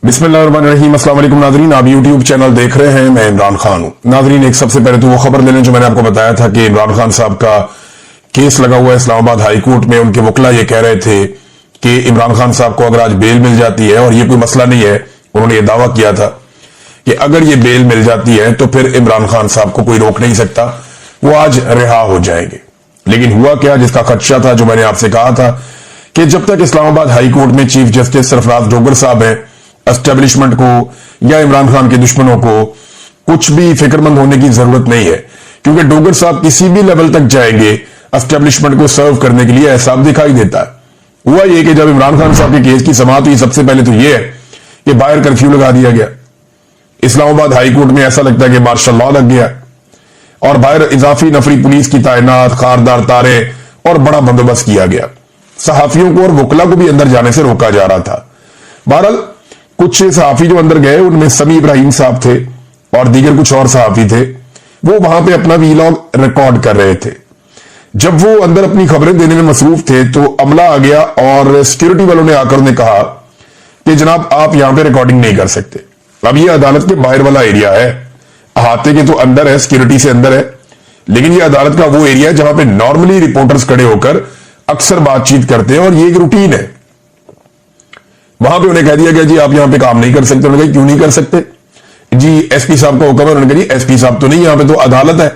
बिस्मिल्लाहिर्रहमानिर्रहीम। अस्सलाम वालेकुम नाजरीन, आप यूट्यूब चैनल देख रहे हैं, मैं इमरान खान हूं। नाजरीन, एक सबसे पहले तो वो खबर ले लें जो मैंने आपको बताया था कि इमरान खान साहब का केस लगा हुआ है इस्लामाबाद हाई कोर्ट में। उनके वकील ये कह रहे थे कि इमरान खान साहब को अगर आज बेल मिल जाती है, और ये कोई मसला नहीं है, उन्होंने ये दावा किया था कि अगर ये बेल मिल जाती है तो फिर इमरान खान साहब को कोई रोक नहीं सकता, वो आज रिहा हो जाएंगे। लेकिन हुआ क्या, जिसका खदशा था, जो मैंने आपसे कहा था कि जब तक इस्लामाबाद हाई कोर्ट में चीफ जस्टिस सरफराज डोगर साहब हैं, एस्टेब्लिशमेंट को या इमरान खान के दुश्मनों को कुछ भी फिक्रमंद होने की जरूरत नहीं है, क्योंकि डोगर साहब किसी भी लेवल तक जाएंगे एस्टेब्लिशमेंट को सर्व करने के लिए, ऐसा दिखाई देता है। हुआ ये कि जब इमरान खान साहब के केस की समाअत हुई, सबसे पहले तो यह है कि बाहर कर्फ्यू लगा दिया गया। इस्लामाबाद हाई कोर्ट में ऐसा लगता है कि मार्शल लॉ लग गया, और बाहर इजाफी नफरी पुलिस की तैनात, खारदार तारे और बड़ा बंदोबस्त किया गया। सहाफियों को और वकला को भी अंदर जाने से रोका जा रहा था। बहरहाल कुछ सहाफी जो अंदर गए, उनमें समी इब्राहिम साहब थे और दीगर कुछ और सहाफी थे, वो वहां पे अपना वीलॉग रिकॉर्ड कर रहे थे। जब वो अंदर अपनी खबरें देने में मसरूफ थे तो अमला आ गया और सिक्योरिटी वालों ने आकर उन्हें कहा कि जनाब आप यहां पे रिकॉर्डिंग नहीं कर सकते। अब ये अदालत के बाहर वाला एरिया है, अहाते के तो अंदर है, सिक्योरिटी से अंदर है, लेकिन ये अदालत का वो एरिया है जहां पे नॉर्मली रिपोर्टर्स खड़े होकर अक्सर बातचीत करते हैं, और ये एक रूटीन है। वहां पे उन्हें कह दिया गया जी आप यहां पे काम नहीं कर सकते। उन्होंने कहा क्यों नहीं कर सकते जी, एसपी साहब का हुक्म है। उन्होंने कहा जी एसपी साहब तो नहीं, यहां पे तो अदालत है,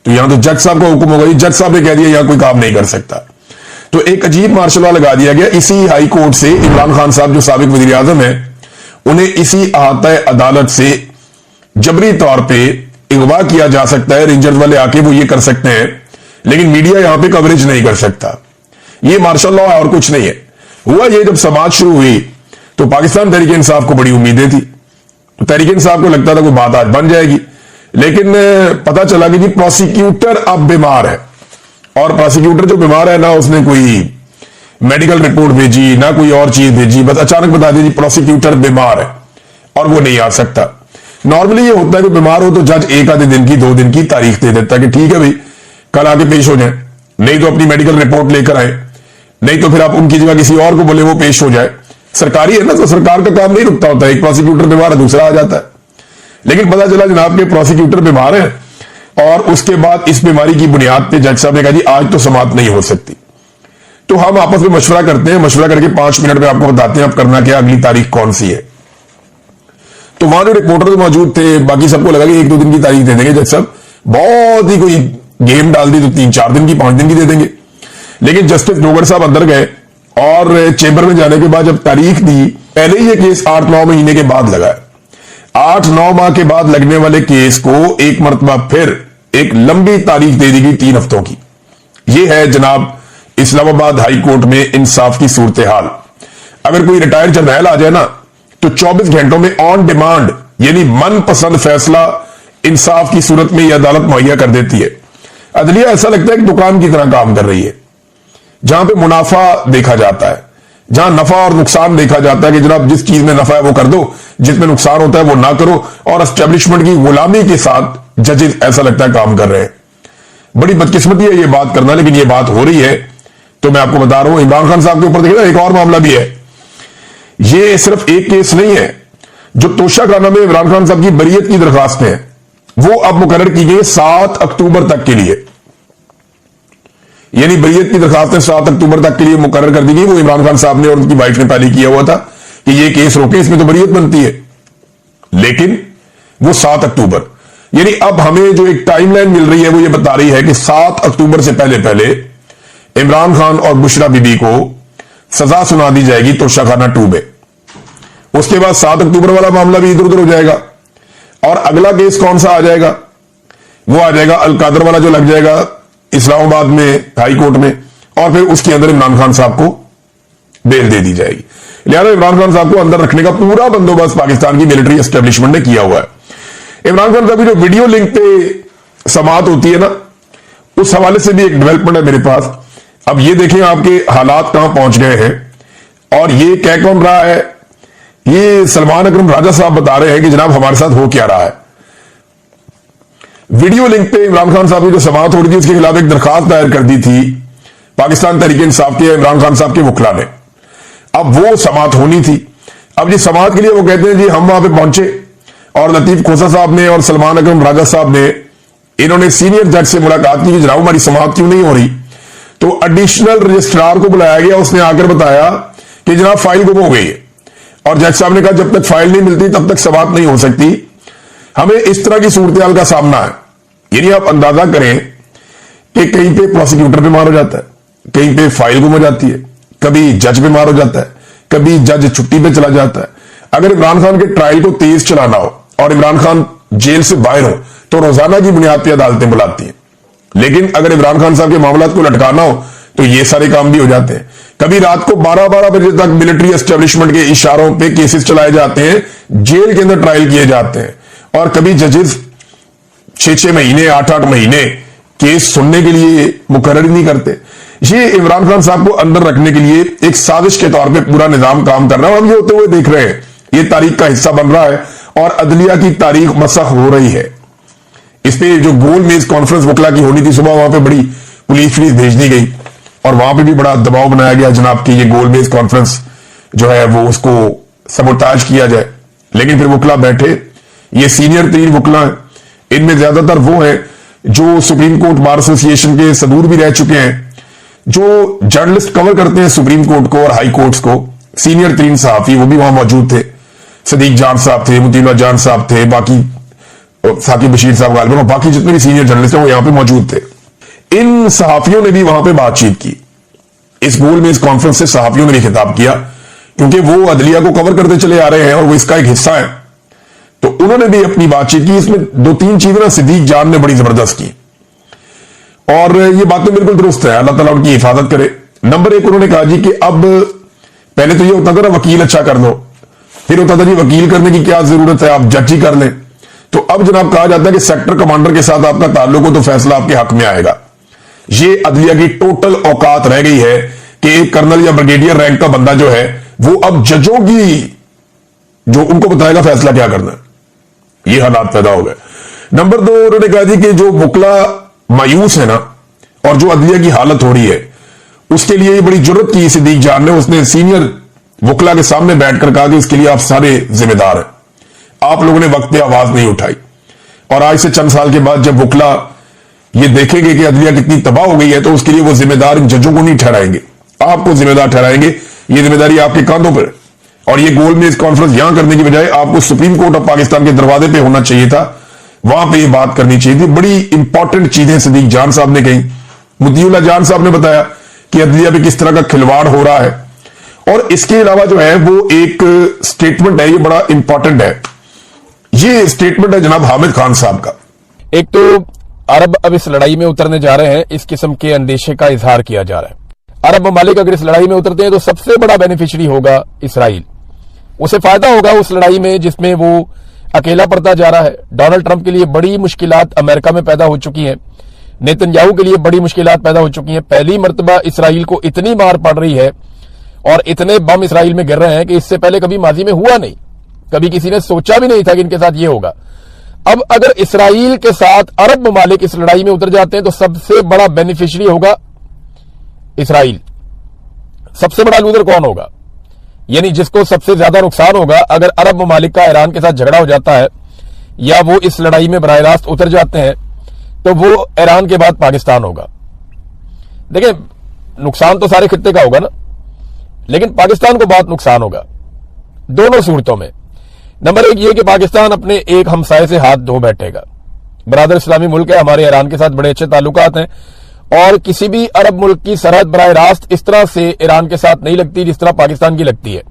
तो यहां तो जज साहब का हुक्म होगा। जी जज साहब ने कह दिया यहां कोई काम नहीं कर सकता। तो एक अजीब मार्शल लॉ लगा दिया गया। इसी हाई कोर्ट से इमरान खान साहब जो साबिक वजीर आजम है, उन्हें इसी अहाता अदालत से जबरी तौर पर अगवा किया जा सकता है। रेंजर्स वाले आके वो ये कर सकते हैं, लेकिन मीडिया यहां पर कवरेज नहीं कर सकता। ये मार्शल लॉ है और कुछ नहीं है। हुआ ये, जब समाज शुरू हुई तो पाकिस्तान तहरीक इंसाफ को बड़ी उम्मीदें थी, तो तहरीक इंसाफ को लगता था कोई बात आज बन जाएगी, लेकिन पता चला कि जी प्रोसिक्यूटर अब बीमार है। और प्रोसिक्यूटर जो बीमार है ना, उसने कोई मेडिकल रिपोर्ट भेजी ना कोई और चीज भेजी, बस अचानक बता दिया जी प्रोसिक्यूटर बीमार है और वो नहीं आ सकता। नॉर्मली ये होता है कि बीमार हो तो जज एक आधे दिन की, 2 दिन की तारीख दे देता है कि ठीक है भाई कल आके पेश हो जाए, नहीं तो अपनी मेडिकल रिपोर्ट लेकर आए, नहीं तो फिर आप उनकी जगह किसी और को बोले वो पेश हो जाए। सरकारी है ना, तो सरकार का काम नहीं रुकता होता, एक प्रोसिक्यूटर बीमार है दूसरा आ जाता है। लेकिन पता चला जनाब के प्रोसिक्यूटर बीमार है, और उसके बाद इस बीमारी की बुनियाद पे जज साहब ने कहा जी आज तो समाअत नहीं हो सकती। तो हम आपस में मशवरा करते हैं, मशवरा करके 5 मिनट में आपको बताते हैं अब करना क्या, अगली तारीख कौन सी है। तो वहां जो रिपोर्टर मौजूद थे, बाकी सबको लगा कि 1-2 दिन की तारीख दे देंगे जज साहब, बहुत ही कोई गेम डाल दी तो 3-4 दिन की, 5 दिन की दे देंगे। लेकिन जस्टिस डोगर साहब अंदर गए और चेंबर में जाने के बाद जब तारीख दी, पहले ही ये केस 8-9 महीने के बाद लगा है। 8-9 माह के बाद लगने वाले केस को एक मरतबा फिर एक लंबी तारीख दे दी गई 3 हफ्तों की। ये है जनाब इस्लामाबाद हाई कोर्ट में इंसाफ की सूरत हाल। अगर कोई रिटायर्ड जर्नैल आ जाए ना, तो 24 घंटों में ऑन डिमांड, यानी मनपसंद फैसला इंसाफ की सूरत में यह अदालत मुहैया कर देती है। अदलिया ऐसा लगता है कि दुकान की तरह काम कर रही है, जहां पे मुनाफा देखा जाता है, जहां नफा और नुकसान देखा जाता है कि जनाब जिस चीज में नफा है वो कर दो, जिसमें नुकसान होता है वो ना करो, और एस्टेब्लिशमेंट की गुलामी के साथ जजेस ऐसा लगता है काम कर रहे हैं। बड़ी बदकिस्मती है ये बात करना, लेकिन ये बात हो रही है। तो मैं आपको बता रहा हूं, इमरान खान साहब के ऊपर देखिए ना एक और मामला भी है। ये सिर्फ एक केस नहीं है। जो तोशाखाना में इमरान खान साहब की बरीयत की दरखास्तें हैं, वो अब मुकर्रर की गई 7 अक्टूबर तक के लिए, यानी बरीयत की दरखास्तें 7 अक्टूबर तक के लिए मुकर्रर कर दी गई। वो इमरान खान साहब ने और उनकी वाइफ ने पहले किया हुआ था कि ये केस रोके, इसमें तो बरीयत बनती है, लेकिन वो 7 अक्टूबर, यानी अब हमें जो एक टाइमलाइन मिल रही है वो ये बता रही है कि 7 अक्टूबर से पहले पहले इमरान खान और बुशरा बीबी को सजा सुना दी जाएगी तोशाखाना 2 में। उसके बाद 7 अक्टूबर वाला मामला भी इधर उधर हो जाएगा, और अगला केस कौन सा आ जाएगा, वो आ जाएगा अलकादर वाला जो लग जाएगा इस्लामाबाद में हाई कोर्ट में, और फिर उसके अंदर इमरान खान साहब को बेल दे दी जाएगी। लिहाजा इमरान खान साहब को अंदर रखने का पूरा बंदोबस्त पाकिस्तान की मिलिट्री एस्टेब्लिशमेंट ने किया हुआ है। इमरान खान साहब की जो वीडियो लिंक पे समाअत होती है ना, उस हवाले से भी एक डेवलपमेंट है मेरे पास। अब ये देखें आपके हालात कहां पहुंच गए हैं, और ये कह कौन रहा है, ये सलमान अकरम राजा साहब बता रहे हैं कि जनाब हमारे साथ हो क्या रहा है। वीडियो लिंक पे इमरान खान साहब की जो समाअत हो रही थी, उसके खिलाफ एक दरखास्त दायर कर दी थी पाकिस्तान तहरीक इंसाफ के इमरान खान साहब के वकला ने। अब वो समाअत होनी थी। अब जी समाज के लिए वो कहते हैं जी हम वहां पे पहुंचे और लतीफ खोसा साहब ने और सलमान अकरम राजा साहब ने इन्होंने सीनियर जज से मुलाकात की कि जनाब हमारी समाअत क्यों नहीं हो रही। तो एडिशनल रजिस्ट्रार को बुलाया गया, उसने आकर बताया कि जनाब फाइल गुम हो गई है। और जज साहब ने कहा जब तक फाइल नहीं मिलती तब तक समाअत नहीं हो सकती। हमें इस तरह की सूरत हाल का सामना है। यानी आप अंदाजा करें कि कहीं पे प्रोसिक्यूटर बीमार हो जाता है, कहीं पे फाइल गुम हो जाती है, कभी जज बीमार हो जाता है, कभी जज छुट्टी पे चला जाता है। अगर इमरान खान के ट्रायल को तेज चलाना हो और इमरान खान जेल से बाहर हो तो रोजाना की बुनियाद पर अदालतें बुलाती हैं। लेकिन अगर इमरान खान साहब के मामलात को लटकाना हो तो ये सारे काम भी हो जाते हैं। कभी रात को 12-12 बजे तक मिलिट्री एस्टेब्लिशमेंट के इशारों पे केसेस चलाए जाते हैं, जेल के अंदर ट्रायल किए जाते हैं। और कभी जजेस 6-6 महीने 8-8 महीने केस सुनने के लिए मुकर्रर ही नहीं करते। ये इमरान खान साहब को अंदर रखने के लिए एक साजिश के तौर पे पूरा निजाम काम कर रहा है। हम ये होते हुए देख रहे हैं, ये तारीख का हिस्सा बन रहा है और अदलिया की तारीख मसख हो रही है। इस पे जो गोल मेज कॉन्फ्रेंस वकला की होनी थी सुबह, वहां पे बड़ी पुलिस भेज दी गई और वहां पे भी बड़ा दबाव बनाया गया जनाब कि ये गोल मेज कॉन्फ्रेंस जो है वो उसको सबोटाज किया जाए। लेकिन फिर वकला बैठे, ये सीनियर 3 वकला हैं, इनमें ज्यादातर वो हैं जो सुप्रीम कोर्ट बार एसोसिएशन के सदूर भी रह चुके हैं, जो जर्नलिस्ट कवर करते हैं सुप्रीम कोर्ट को और हाई कोर्ट्स को। सीनियर 3 सहाफी वो भी वहां मौजूद थे। सदीक जान साहब थे, मुतीला जान साहब थे, बाकी साकिब बशीर साहब गालिबन और बाकी जितने भी सीनियर जर्नलिस्ट हैं वो यहां पे मौजूद थे। इन सहाफियों ने भी वहां पे बातचीत की। इस गोल में इस कॉन्फ्रेंस से सहाफियों ने भी खिताब किया क्योंकि वो अदलिया को कवर करते चले आ रहे हैं और वो इसका एक हिस्सा है। तो उन्होंने भी अपनी बातचीत की। इसमें 2-3 चीजें ना सदीक जान ने बड़ी जबरदस्त की और ये बातें बिल्कुल दुरुस्त है, अल्लाह ताला उनकी हिफाजत करे। नंबर 1 उन्होंने कहा जी कि अब पहले तो ये होता था ना वकील अच्छा कर लो, फिर होता था जी वकील करने की क्या जरूरत है, आप जज ही कर लें। तो अब जनाब कहा जाता है कि सेक्टर कमांडर के साथ आपका ताल्लुक हो तो फैसला आपके हक में आएगा। ये अदलिया की टोटल औकात रह गई है कि एक कर्नल या ब्रिगेडियर रैंक का बंदा जो है वो अब जजों की जो उनको बताएगा फैसला क्या करना है। ये हालात पैदा हो गए। नंबर 2 उन्होंने कहा जी कि जो वकला मायूस है ना और जो अदलिया की हालत हो रही है उसके लिए ये बड़ी जरूरत की सिद्दीक जान ने। उसने सीनियर वकला के सामने बैठकर कहा कि इसके लिए आप सारे जिम्मेदार हैं, आप लोगों ने वक्त पे आवाज नहीं उठाई। और आज से चंद साल के बाद जब वकला ये देखेंगे कि अदलिया कितनी तबाह हो गई है तो उसके लिए वो जिम्मेदार इन जजों को नहीं ठहराएंगे, आपको जिम्मेदार ठहराएंगे। ये जिम्मेदारी आपके कांधों पर है। और ये गोल मेज कॉन्फ्रेंस यहां करने की बजाय आपको सुप्रीम कोर्ट ऑफ पाकिस्तान के दरवाजे पे होना चाहिए था, वहां पे ये बात करनी चाहिए थी। बड़ी इंपॉर्टेंट चीजें सदीक जान साहब ने कही। मुतीउल्लाह जान साहब ने बताया कि अदलिया पे किस तरह का खिलवाड़ हो रहा है। और इसके अलावा जो है वो एक स्टेटमेंट है, ये बड़ा इंपॉर्टेंट है। ये स्टेटमेंट है जनाब हामिद खान साहब का। एक तो अरब अब इस लड़ाई में उतरने जा रहे हैं, इस किस्म के अंदेशे का इजहार किया जा रहा है। अरब ममालिक अगर इस लड़ाई में उतरते हैं तो सबसे बड़ा बेनिफिशियरी होगा इसराइल। उसे फायदा होगा उस लड़ाई में जिसमें वो अकेला पड़ता जा रहा है। डोनाल्ड ट्रंप के लिए बड़ी मुश्किलात अमेरिका में पैदा हो चुकी हैं, नेतन्याहू के लिए बड़ी मुश्किलात पैदा हो चुकी हैं। पहली मर्तबा इसराइल को इतनी मार पड़ रही है और इतने बम इसराइल में गिर रहे हैं कि इससे पहले कभी माजी में हुआ नहीं, कभी किसी ने सोचा भी नहीं था कि इनके साथ ये होगा। अब अगर इसराइल के साथ अरब ममालिक इस लड़ाई में उतर जाते हैं तो सबसे बड़ा बेनिफिशियरी होगा इसराइल। सबसे बड़ा लूजर कौन होगा, यानी जिसको सबसे ज्यादा नुकसान होगा अगर अरब ममालिक का ईरान के साथ झगड़ा हो जाता है या वो इस लड़ाई में बराह रास्त उतर जाते हैं तो वो ईरान के बाद पाकिस्तान होगा। देखिए नुकसान तो सारे खित्ते का होगा ना, लेकिन पाकिस्तान को बहुत नुकसान होगा दोनों सूरतों में। नंबर 1 ये कि पाकिस्तान अपने एक हमसाये से हाथ धो बैठेगा। बरादर इस्लामी मुल्क है, हमारे ईरान के साथ बड़े अच्छे ताल्लुकात हैं और किसी भी अरब मुल्क की सरहद बराह रास्त इस तरह से ईरान के साथ नहीं लगती जिस तरह पाकिस्तान की लगती है।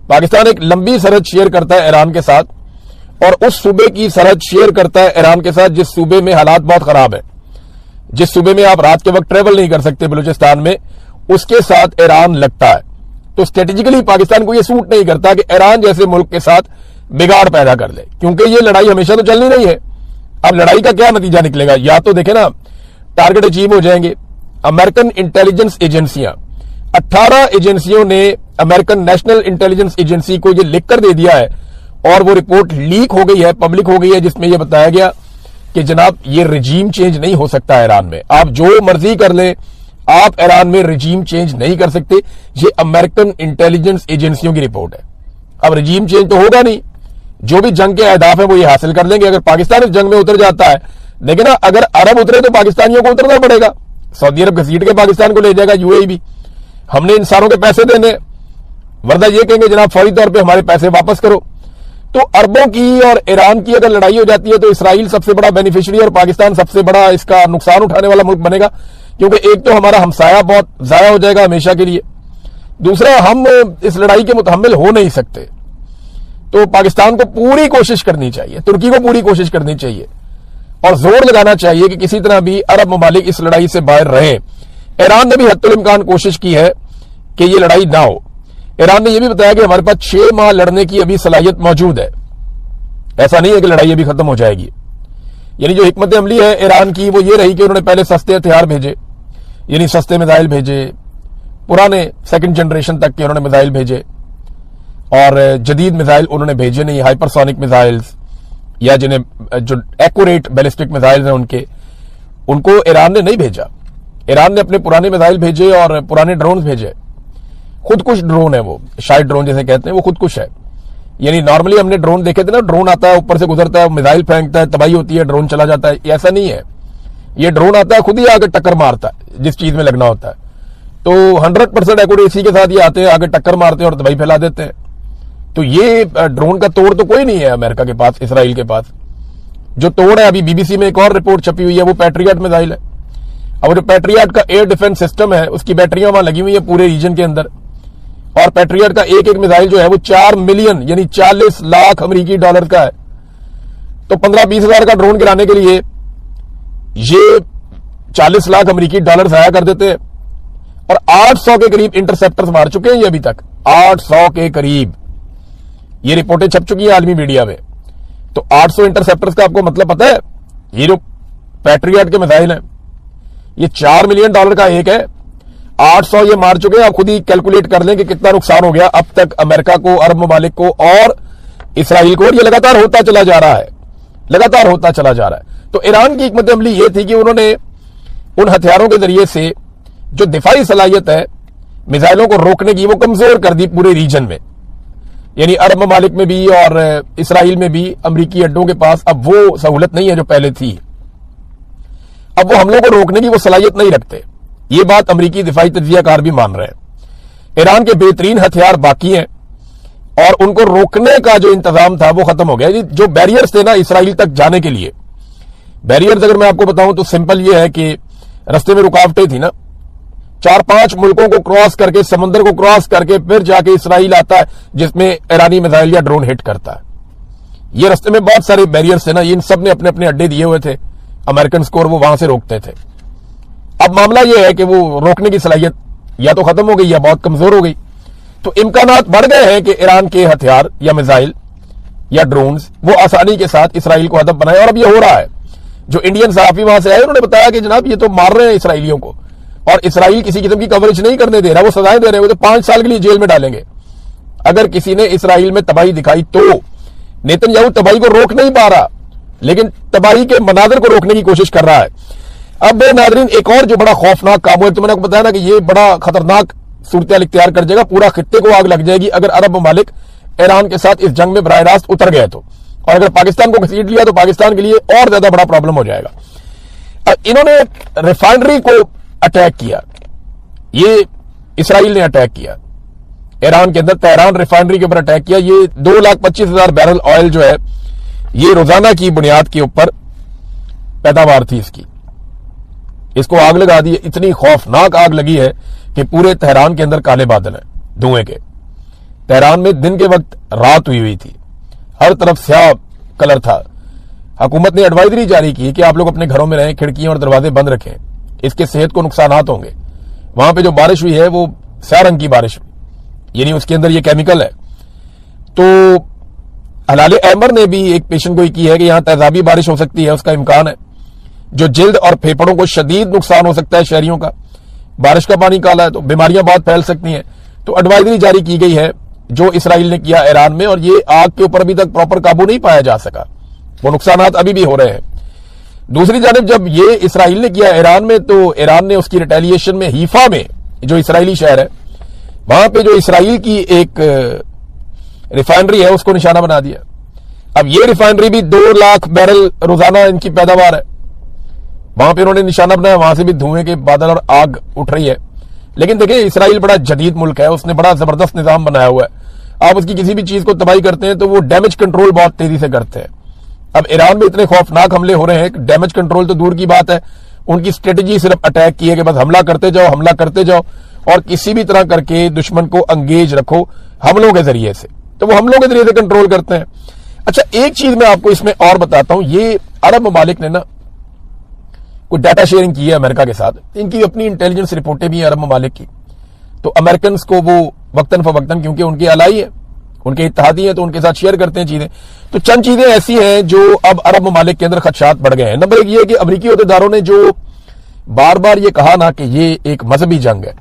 पाकिस्तान एक लंबी सरहद शेयर करता है ईरान के साथ और उस सूबे की सरहद शेयर करता है ईरान के साथ जिस सूबे में हालात बहुत खराब है, जिस सूबे में आप रात के वक्त ट्रेवल नहीं कर सकते बलूचिस्तान में, उसके साथ ईरान लगता है। तो स्ट्रेटेजिकली पाकिस्तान को यह सूट नहीं करता कि ईरान जैसे मुल्क के साथ बिगाड़ पैदा कर ले, क्योंकि ये लड़ाई हमेशा तो चलनी नहीं है। अब लड़ाई का क्या नतीजा निकलेगा, या तो देखे ना टारगेट अचीव हो जाएंगे। अमेरिकन इंटेलिजेंस एजेंसियां 18 एजेंसियों ने अमेरिकन नेशनल इंटेलिजेंस एजेंसी को यह लिखकर दे दिया है और वो रिपोर्ट लीक हो गई है, पब्लिक हो गई है, जिसमें यह बताया गया कि जनाब ये रिजीम चेंज नहीं हो सकता ईरान में, आप जो मर्जी कर लें, आप ईरान में रिजीम चेंज नहीं कर सकते। ये अमेरिकन इंटेलिजेंस एजेंसियों की रिपोर्ट है। अब रजीम चेंज तो होगा नहीं, जो भी जंग के अहदाफ है वो ये हासिल कर लेंगे। अगर पाकिस्तान इस जंग में उतर जाता है, लेकिन अगर अरब उतरे तो पाकिस्तानियों को उतरना पड़ेगा। सऊदी अरब घसीट के पाकिस्तान को ले जाएगा, यूएई भी। हमने इंसानों के पैसे देने, वरना ये कहेंगे जनाब फौरी तौर पे हमारे पैसे वापस करो। तो अरबों की और ईरान की अगर लड़ाई हो जाती है तो इसराइल सबसे बड़ा बेनिफिशियरी और पाकिस्तान सबसे बड़ा इसका नुकसान उठाने वाला मुल्क बनेगा, क्योंकि एक तो हमारा हमसाया बहुत जाया हो जाएगा हमेशा के लिए, दूसरा हम इस लड़ाई के मुतहम्मिल हो नहीं सकते। तो पाकिस्तान को पूरी कोशिश करनी चाहिए, तुर्की को पूरी कोशिश करनी चाहिए और जोर लगाना चाहिए कि किसी तरह भी अरब ममालिक इस लड़ाई से बाहर रहें। ईरान ने भी हद्दुल इम्कान कोशिश की है कि ये लड़ाई ना हो। ईरान ने यह भी बताया कि हमारे पास 6 माह लड़ने की अभी सलाहियत मौजूद है, ऐसा नहीं है कि लड़ाई अभी खत्म हो जाएगी। यानी जो हिकमत अमली है ईरान की वो ये रही कि उन्होंने पहले सस्ते हथियार भेजे, यानी सस्ते मिसाइल भेजे, पुराने सेकंड जनरेशन तक के उन्होंने मिसाइल भेजे, और जदीद मिसाइल उन्होंने भेजे नहीं, हाइपरसोनिक मिसाइल्स या जिन्हें जो एक्यूरेट बैलिस्टिक मिसाइल्स हैं उनको ईरान ने नहीं भेजा। ईरान ने अपने पुराने मिसाइल भेजे और पुराने ड्रोन भेजे। खुदकुश ड्रोन है वो, शायद ड्रोन जैसे कहते हैं, वो खुदकुश है। यानी नॉर्मली हमने ड्रोन देखे थे ना, ड्रोन आता है ऊपर से गुजरता है, मिसाइल फेंकता है, तबाही होती है, ड्रोन चला जाता है, ऐसा नहीं है। ये ड्रोन आता है खुद ही आगे टक्कर मारता है जिस चीज में लगना होता है। तो 100% एक्यूरेसी के साथ ये आते हैं, आगे टक्कर मारते हैं और तबाही फैला देते हैं। तो ये ड्रोन का तोड़ तो कोई नहीं है अमेरिका के पास, इसराइल के पास। जो तोड़ है, अभी बीबीसी में एक और रिपोर्ट छपी हुई है, वो पैट्रियट मिसाइल है। अब जो पैट्रियट का एयर डिफेंस सिस्टम है उसकी बैटरियां वहां लगी हुई है पूरे रीजन के अंदर, और पैट्रियट का एक एक मिसाइल जो है वो 4 मिलियन यानी 40 लाख अमेरिकी डॉलर का है। तो 15-20 हजार का ड्रोन गिराने के लिए ये 40 लाख अमेरिकी डॉलर जाया कर देते हैं। और 800 के करीब इंटरसेप्टर्स मार चुके हैं ये अभी तक, 800 के करीब। ये रिपोर्टें छप चुकी हैं आलमी मीडिया में। तो 800 इंटरसेप्टर्स का आपको मतलब पता है? ये जो पैट्रियट के मिसाइल हैं ये 4 मिलियन डॉलर का एक है, 800 ये मार चुके हैं। आप खुद ही कैलकुलेट कर लें कि कितना नुकसान हो गया अब तक अमेरिका को, अरब ममालिक को और इसराइल को। और ये लगातार होता चला जा रहा है, लगातार होता चला जा रहा है। तो ईरान की हिकमत अमली ये थी कि उन्होंने उन हथियारों के जरिए से जो दिफाई सलाहियत है मिसाइलों को रोकने की, वो कमजोर कर दी पूरे रीजन में। यानी अरब ममालिक में भी और इसराइल में भी अमरीकी अड्डों के पास अब वो सहूलत नहीं है जो पहले थी। अब वो हमलों को रोकने की वो सलाहियत नहीं रखते। ये बात अमरीकी दिफाई तज्जियाकार भी मान रहे हैं। ईरान के बेहतरीन हथियार बाकी हैं और उनको रोकने का जो इंतजाम था वो खत्म हो गया। जो बैरियर्स थे ना इसराइल तक जाने के लिए, बैरियर्स अगर मैं आपको बताऊं तो सिंपल ये है कि रास्ते में रुकावटें थी ना, 4-5 मुल्कों को क्रॉस करके, समंदर को क्रॉस करके फिर जाके इसराइल आता है जिसमें ईरानी मिसाइल या ड्रोन हिट करता है। ये रास्ते में बहुत सारे बैरियर्स थे ना, इन सब ने अपने अपने अड्डे दिए हुए थे अमेरिकन को, और वो वहां से रोकते थे। अब मामला यह है कि वो रोकने की सलाहियत या तो खत्म हो गई या बहुत कमजोर हो गई। तो इम्कानात बढ़ गए हैं कि ईरान के हथियार या मिसाइल या ड्रोन्स वो आसानी के साथ इसराइल को हदफ बनाए। और अब ये हो रहा है। जो इंडियन सहाफी वहां से आए उन्होंने बताया कि जनाब ये तो मार रहे हैं इसराइलियों को, और इसराइल किसी किस्म की कवरेज नहीं करने दे रहा, वो सजाएं दे रहे हैं, वो तो 5 साल के लिए जेल में डालेंगे अगर किसी ने इसराइल में तबाही दिखाई तो। नेतन्याहू तबाही को रोक नहीं पा रहा, लेकिन तबाही के मनाजर को रोकने की कोशिश कर रहा है। अब नाज़रीन एक और जो बड़ा खौफनाक काम हुआ, तो मैंने आपको बताया ना कि ये बड़ा खतरनाक सूरत इख्तियार कर जाएगा, पूरा खित्ते को आग लग जाएगी अगर अरब ममालिक ईरान के साथ इस जंग में बराह रास्त उतर गए तो। और अगर पाकिस्तान को घसीट लिया तो पाकिस्तान के लिए और ज्यादा बड़ा प्रॉब्लम हो जाएगा। इन्होंने रिफाइनरी को अटैक किया, ये इसराइल ने अटैक किया ईरान के अंदर, तेहरान रिफाइनरी के ऊपर अटैक किया। ये 2,25,000 बैरल ऑयल जो है ये रोजाना की बुनियाद के ऊपर पैदावार थी इसकी, इसको आग लगा दी। इतनी खौफनाक आग लगी है कि पूरे तेहरान के अंदर काले बादल हैं धुएं के। तेहरान में दिन के वक्त रात हुई थी, हर तरफ स्याह कलर था। हुकूमत ने एडवाइजरी जारी की कि आप लोग अपने घरों में रहें, खिड़कियां और दरवाजे बंद रखें, इसके सेहत को नुकसानात होंगे। वहां पे जो बारिश हुई है वो स्याह रंग की बारिश हुई, यानी उसके अंदर ये केमिकल है। तो हलाल अहमर ने भी एक पेशन गोई की है कि यहां तेजाबी बारिश हो सकती है, उसका इम्कान है, जो जिल्द और फेफड़ों को शदीद नुकसान हो सकता है शहरियों का। बारिश का पानी काला है तो बीमारियां बहुत फैल सकती हैं। तो एडवाइजरी जारी की गई है जो इसराइल ने किया ईरान में, और ये आग के ऊपर अभी तक प्रॉपर काबू नहीं पाया जा सका, वो नुकसानात अभी भी हो रहे हैं। दूसरी जानिब जब ये इसराइल ने किया ईरान में, तो ईरान ने उसकी रिटेलिएशन में हीफा में, जो इसराइली शहर है, वहां पे जो इसराइल की एक रिफाइनरी है उसको निशाना बना दिया। अब ये रिफाइनरी भी 2 लाख बैरल रोजाना इनकी पैदावार है, वहां पे उन्होंने निशाना बनाया, वहां से भी धुएं के बादल और आग उठ रही है। लेकिन देखिए इसराइल बड़ा जदीद मुल्क है, उसने बड़ा जबरदस्त निजाम बनाया हुआ है। आप उसकी किसी भी चीज को तबाही करते हैं तो वो डैमेज कंट्रोल बहुत तेजी से करते हैं। अब ईरान में इतने खौफनाक हमले हो रहे हैं, डैमेज कंट्रोल तो दूर की बात है, उनकी स्ट्रेटेजी सिर्फ अटैक की है कि बस हमला करते जाओ और किसी भी तरह करके दुश्मन को अंगेज रखो हमलों के जरिए से, तो वो हमलों के जरिए से कंट्रोल करते हैं। अच्छा, एक चीज मैं आपको इसमें और बताता हूं, ये अरब ममालिक ने ना कोई डाटा शेयरिंग की है अमेरिका के साथ, इनकी अपनी इंटेलिजेंस रिपोर्टें भी हैं अरब ममालिक की, तो अमेरिकन को वो वक्तन फवक्तन, क्योंकि उनके अलाई है, उनके इत्तेहादी हैं, तो उनके साथ शेयर करते हैं चीजें। तो चंद चीजें ऐसी हैं जो अब अरब ममालिक के अंदर खदशात बढ़ गए हैं। नंबर 1 ये है कि अमरीकी अहदेदारों ने जो बार बार ये कहा ना कि ये एक मजहबी जंग है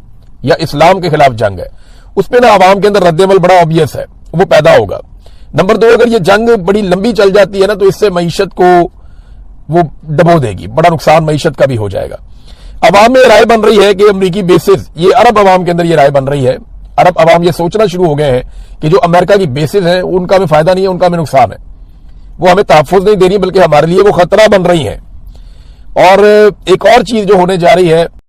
या इस्लाम के खिलाफ जंग है, उस पर ना आवाम के अंदर रद्दमल बड़ा ऑब्वियस है, वो पैदा होगा। नंबर 2, अगर ये जंग बड़ी लंबी चल जाती है ना तो इससे मईशत को वो दबो देगी, बड़ा नुकसान मईशत का भी हो जाएगा। अवाम में राय बन रही है कि अमरीकी बेसिस, ये अरब अवाम के अंदर ये राय बन रही है, अरब अवाम ये सोचना शुरू हो गए हैं कि जो अमेरिका की बेसिस है उनका हमें फायदा नहीं है, उनका हमें नुकसान है, वो हमें तहफ़्फ़ुज़ नहीं दे रही बल्कि हमारे लिए वो खतरा बन रही है। और एक और चीज जो होने जा रही है